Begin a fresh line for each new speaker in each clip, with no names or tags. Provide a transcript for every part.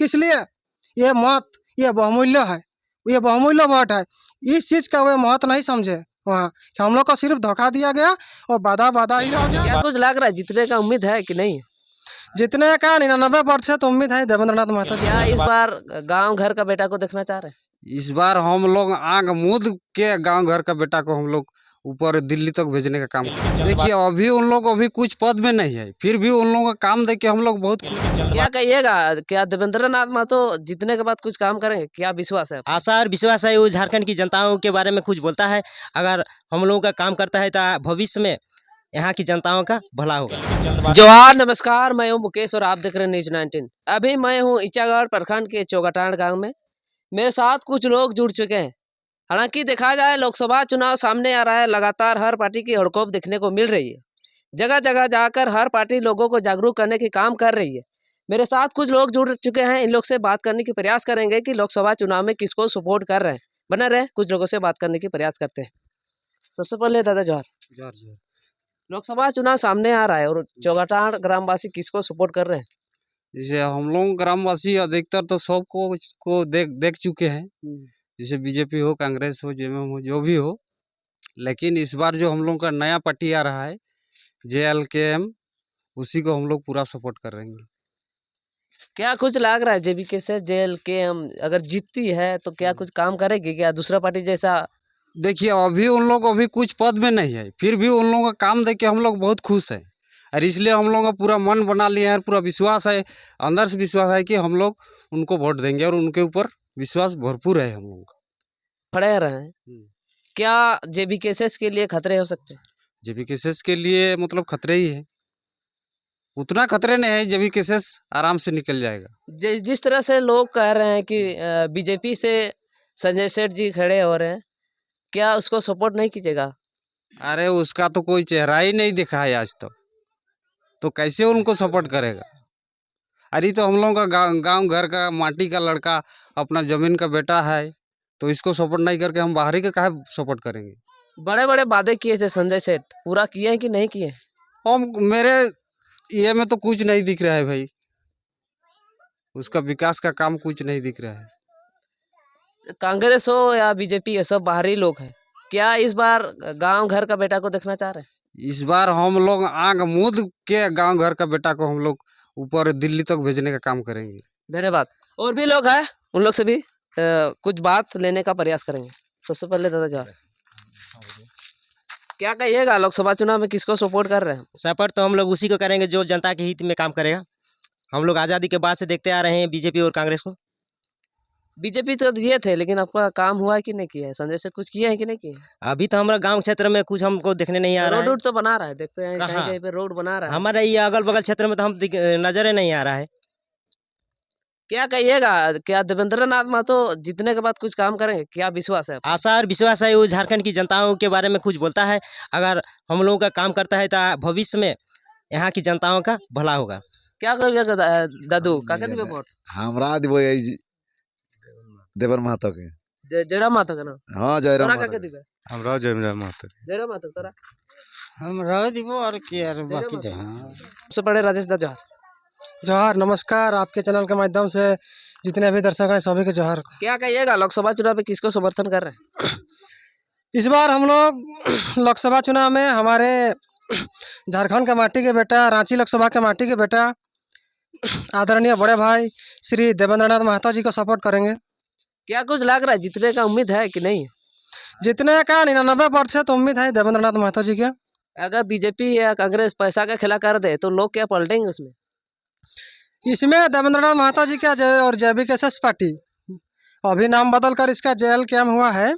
किस लिए? ये मत, ये बहुमूल्य है, ये बहुमूल्य वोट है। इस चीज़ का वे महत्व नहीं समझे वहाँ कि हम लोग को सिर्फ धोखा दिया गया और वादा ही रह गया।
क्या कुछ लग रहा है जीतने का उम्मीद है कि नहीं?
जितने का 99% उम्मीद है देवेंद्र नाथ महतो जी।
क्या इस बार गांव घर का बेटा को देखना चाह रहे हैं?
इस बार हम लोग आग मूंद के गांव घर का बेटा को हम लोग ऊपर दिल्ली तक भेजने का काम करें। देखिए अभी उन लोग अभी कुछ पद में नहीं है, फिर भी उन लोगों का काम देख के हम लोग बहुत
क्या कहिएगा, क्या देवेंद्र नाथ महतो जीतने के बाद कुछ काम करेंगे? क्या विश्वास है आपको?
आशा और विश्वास है वो झारखंड की जनताओं के बारे में कुछ बोलता है। अगर हम लोगों का काम करता है तो भविष्य में यहाँ की जनताओं का भला होगा।
जोहार, नमस्कार, मैं हूँ मुकेश और आप देख रहे हैं न्यूज 19। अभी मैं हूँ इचागढ़ प्रखंड के चौगाटांड गांव में। मेरे साथ कुछ लोग जुड़ चुके हैं। हालांकि देखा जाए लोकसभा चुनाव सामने आ रहा है, लगातार हर पार्टी की हड़कोप देखने को मिल रही है। जगह जगह जाकर हर पार्टी लोगों को जागरूक करने की काम कर रही है। मेरे साथ कुछ लोग जुड़ चुके हैं, इन लोग से बात करने की प्रयास करेंगे कि लोकसभा चुनाव में किसको सपोर्ट कर रहे हैं। बना रहे, कुछ लोगों से बात करने की प्रयास करते हैं। सबसे पहले दादा जोहार। लोकसभा चुनाव सामने आ रहा है और चौगाटांड ग्रामवासी किसको सपोर्ट कर रहे हैं?
जैसे हम लोग ग्रामवासी अधिकतर तो सबको देख चुके हैं, जैसे बीजेपी हो, कांग्रेस हो, जेएमएम हो, जो भी हो। लेकिन इस बार जो हम लोग का नया पार्टी आ रहा है JLKM, उसी को हम लोग पूरा सपोर्ट करेंगे।
क्या कुछ लग रहा है जेबीके से JLKM अगर जीतती है तो क्या कुछ काम करेगी क्या दूसरा पार्टी जैसा?
देखिए अभी उन लोग अभी कुछ पद में नहीं है, फिर भी उन लोगों का काम देख के हम लोग बहुत खुश हैं और इसलिए हम लोग का पूरा मन बना लिए हैं, पूरा विश्वास है, अंदर से विश्वास है कि हम लोग उनको वोट देंगे और उनके ऊपर विश्वास भरपूर है हम लोगों का।
खड़े रहे हैं। क्या जेबीकेएस के लिए खतरे हो सकते हैं?
जेबीकेएस के लिए मतलब खतरे ही है, उतना खतरे नहीं है, जेबीकेएस आराम से निकल जाएगा।
जिस तरह से लोग कह रहे हैं कि बीजेपी से संजय सेठ जी खड़े हो रहे हैं, क्या उसको सपोर्ट नहीं कीजिएगा?
अरे उसका तो कोई चेहरा ही नहीं दिखा है आज तक, तो कैसे उनको सपोर्ट करेगा? अरे तो हम लोगों का गांव घर का माटी का लड़का, अपना जमीन का बेटा है, तो इसको सपोर्ट नहीं करके हम बाहरी का काहे सपोर्ट करेंगे?
बड़े बड़े वादे किए थे संजय सेठ, पूरा किए हैं कि नहीं किए?
हम मेरे ये में तो कुछ नहीं दिख रहा है भाई, उसका विकास का काम कुछ नहीं दिख रहा है।
कांग्रेस हो या बीजेपी हो, सब बाहरी लोग हैं। क्या इस बार गांव घर का बेटा को देखना चाह रहे हैं?
इस बार हम लोग आग मूंद के गांव घर का बेटा को हम लोग ऊपर दिल्ली तक भेजने का काम करेंगे।
धन्यवाद। और भी लोग हैं, उन लोग से भी कुछ बात लेने का प्रयास करेंगे। सबसे पहले दादा जवाहर, क्या कहिएगा, लोकसभा चुनाव में किसको सपोर्ट कर रहे हैं?
सपोर्ट तो हम लोग उसी को करेंगे जो जनता के हित में काम करेगा। हम लोग आज़ादी के बाद से देखते आ रहे हैं बीजेपी और कांग्रेस को।
बीजेपी तो दिए थे, लेकिन आपका काम हुआ है कि नहीं किया है? संजय से कुछ किए हैं कि नहीं किए?
अभी तो हमारा गांव क्षेत्र में कुछ हमको देखने नहीं आ रहा
रोड
है।
वोड तो बना रहा है, देखते हैं कहीं
कहाँ?
कहीं पे रोड बना रहा है।
हमारे ये अगल बगल क्षेत्र में तो हम नजर नहीं आ रहा है।
क्या कहिएगा, क्या देवेंद्र नाथ महतो जीतने के बाद कुछ काम करेंगे? क्या विश्वास है आपको?
आशा और विश्वास है वो झारखंड की जनताओं के बारे में कुछ बोलता है। अगर हम लोगों का काम करता है तो भविष्य में यहाँ की जनताओं का भला होगा।
क्या करिएगा दादू, काका दिबे वोट?
हमरा दिबो देवर महतो के।
जयराम महतो का ना?
हाँ जयराम
तोरा
महतो
काका
के।
दिबे?
हमरा जयराम महतो के।
जयराम महतो तोरा?
हम दिबो और क्या बाकी तो।
सबसे बड़े राजेश दा जोहार।
जोहार, नमस्कार, आपके चैनल के माध्यम से जितने भी दर्शक हैं सभी के जोहार।
क्या कहिएगा, लोकसभा चुनाव में किसको समर्थन कर रहे हैं?
इस बार हम लोग लोकसभा चुनाव में हमारे झारखंड के माटी के बेटा, रांची लोकसभा के माटी के बेटा आदरणीय बड़े भाई श्री देवेंद्र नाथ महतो जी को सपोर्ट करेंगे।
क्या कुछ लग रहा है जीतने का उम्मीद है कि नहीं?
जितने का 99% उम्मीद है देवेंद्र नाथ महतो जी के।
अगर बीजेपी या कांग्रेस पैसा का खेला कर दे तो लोग क्या पलटेंगे उसमें?
इसमें देवेंद्र नाथ महतो जी का और जेबीकेएस पार्टी अभी नाम बदल कर इसका JLKM हुआ है,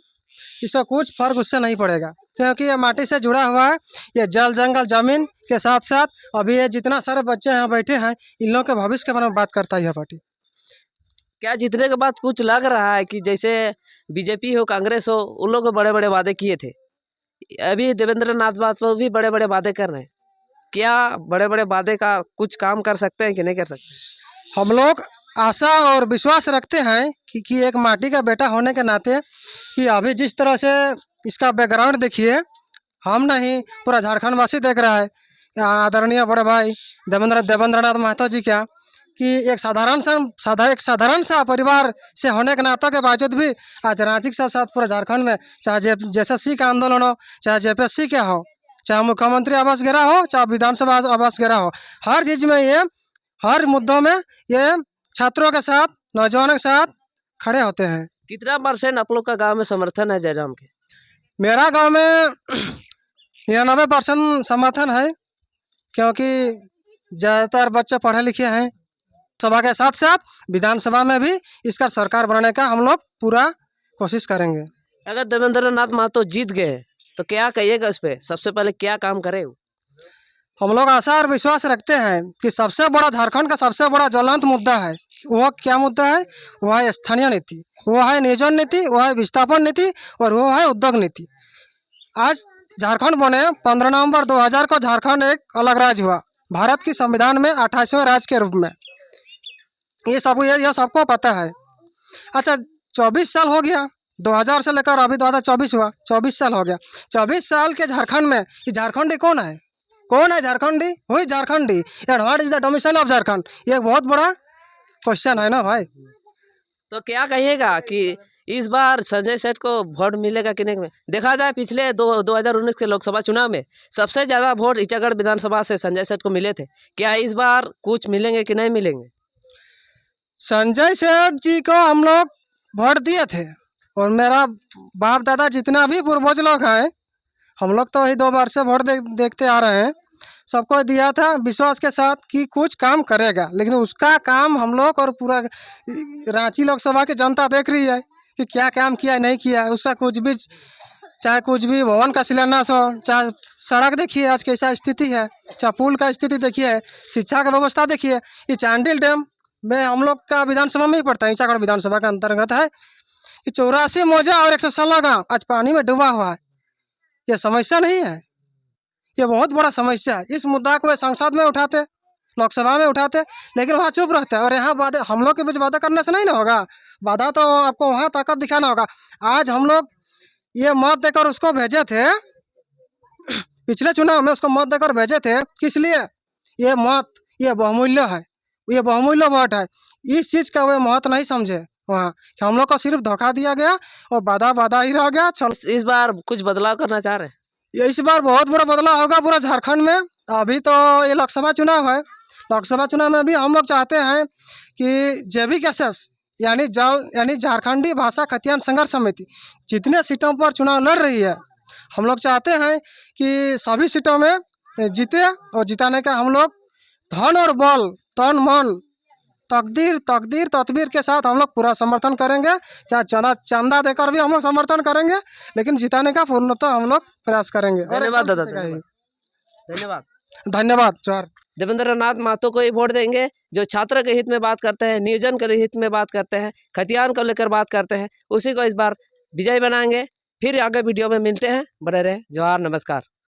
इसका कुछ फर्क उससे नहीं पड़ेगा, क्योंकि ये माटी से जुड़ा हुआ है। ये जल जंगल जमीन के साथ साथ अभी ये जितना सारे बच्चे यहाँ बैठे हैं, इन लोगों के भविष्य के बारे में बात करता है यह पार्टी।
क्या जीतने के बाद कुछ लग रहा है कि जैसे बीजेपी हो कांग्रेस हो, उन लोग बड़े बड़े वादे किए थे, अभी देवेंद्र नाथ महतो भी बड़े बड़े वादे कर रहे हैं। क्या बड़े बड़े वादे का कुछ काम कर सकते हैं कि नहीं कर सकते?
हम लोग आशा और विश्वास रखते हैं कि एक माटी का बेटा होने के नाते कि अभी जिस तरह से इसका बैकग्राउंड देखिए, हम नहीं पूरा झारखंड वासी देख रहा है। आदरणीय बड़े भाई देवेंद्र नाथ महतो जी का कि एक साधारण सा परिवार से होने के नाते के बावजूद भी आज रांची के साथ साथ पूरा झारखंड में चाहे JSSC का आंदोलन हो, चाहे JPSC के हो, चाहे मुख्यमंत्री आवास गिरा हो, चाहे विधानसभा आवास गिरा हो, हर चीज़ में ये हर मुद्दों में ये छात्रों के साथ, नौजवानों के साथ खड़े होते हैं।
कितना % आप लोग का गांव में समर्थन है जयराम के?
मेरा गांव में 99% समर्थन है, क्योंकि ज़्यादातर बच्चे पढ़े लिखे हैं। सभा के साथ साथ विधानसभा में भी इसका सरकार बनाने का हम लोग पूरा कोशिश करेंगे।
अगर देवेंद्र नाथ महतो जीत गए तो क्या कहिएगा उस पर? सबसे पहले क्या काम करे?
हम लोग आशा और विश्वास रखते हैं कि सबसे बड़ा झारखंड का सबसे बड़ा ज्वलंत मुद्दा है, वह क्या मुद्दा है? वह है स्थानीय नीति, वह है नियोजन नीति, वह है विस्थापन नीति और वह है उद्योग नीति। आज झारखंड बने 15 नवंबर 2000 को झारखंड एक अलग राज्य हुआ, भारत की संविधान में 28वें राज्य के रूप में। ये सबको पता है। अच्छा, 24 साल हो गया, 2000 से लेकर अभी 2024 हुआ, 24 साल हो गया। 24 साल के झारखंड में ये झारखंडी कौन है? कौन है झारखंडी? वही Jharkhandi. And what is the domicile of Jharkhand? ये एक बहुत बड़ा क्वेश्चन है ना भाई।
तो क्या कहिएगा कि इस बार संजय सेठ को वोट मिलेगा कि नहीं? देखा जाए पिछले 2019 के लोकसभा चुनाव में सबसे ज़्यादा वोट ईचागढ़ विधानसभा से संजय सेठ को मिले थे। क्या इस बार कुछ मिलेंगे कि नहीं मिलेंगे?
संजय सेठ जी को हम लोग वोट दिए थे और मेरा बाप दादा जितना भी पूर्वज लोग हैं, हम लोग तो वही 2 बार से वोट देखते आ रहे हैं, सबको दिया था विश्वास के साथ कि कुछ काम करेगा। लेकिन उसका काम हम लोग और पूरा रांची लोकसभा की जनता देख रही है कि क्या काम किया नहीं किया। उसका कुछ भी, चाहे कुछ भी भवन का शिलान्यास हो, चाहे सड़क देखिए आज कैसा स्थिति है, चाहे पुल का स्थिति देखिए, शिक्षा का व्यवस्था देखिए। ये चांडिल डैम में हम लोग का विधानसभा में ही पड़ता है, ईचागढ़ विधानसभा का अंतर्गत है। कि 84 मौजा और 116 गाँव आज पानी में डूबा हुआ है। ये समस्या नहीं है, ये बहुत बड़ा समस्या है। इस मुद्दा को संसद में उठाते, लोकसभा में उठाते, लेकिन वहाँ चुप रहते हैं। और यहाँ वादे हम लोग के बीच वादा करने से नहीं ना होगा, वादा तो आपको वहाँ ताकत दिखाना होगा। आज हम लोग ये मत देकर उसको भेजे थे, पिछले चुनाव में उसको मत देकर भेजे थे। किस लिए? ये मत, ये बहुमूल्य है, ये बहुमूल्य वोट है। इस चीज़ का वे महत्व नहीं समझे वहाँ, कि हम लोग को सिर्फ धोखा दिया गया और वादा ही रह गया।
इस बार कुछ बदलाव करना चाह रहे हैं?
इस बार बहुत बड़ा बदलाव होगा पूरा झारखंड में। अभी तो ये लोकसभा चुनाव है, लोकसभा चुनाव में भी हम लोग चाहते हैं कि JVKSS यानी झारखंडी भाषा खतियान संघर्ष समिति जितने सीटों पर चुनाव लड़ रही है, हम लोग चाहते हैं कि सभी सीटों में जीते और जिताने का हम लोग धन और बल, तन मन, तदबीर के साथ हम लोग पूरा समर्थन करेंगे। चाहे चंदा देकर भी हम लोग समर्थन करेंगे, लेकिन जिताने का पूर्णतः हम लोग प्रयास करेंगे।
धन्यवाद दादा,
धन्यवाद। जोहार।
देवेंद्र नाथ महतो को ही वोट देंगे, जो छात्र के हित में बात करते हैं, नियोजन के हित में बात करते हैं, खतियान को लेकर बात करते हैं, उसी को इस बार विजय बनाएंगे। फिर आगे वीडियो में मिलते हैं, बने रहे। जोहार, नमस्कार।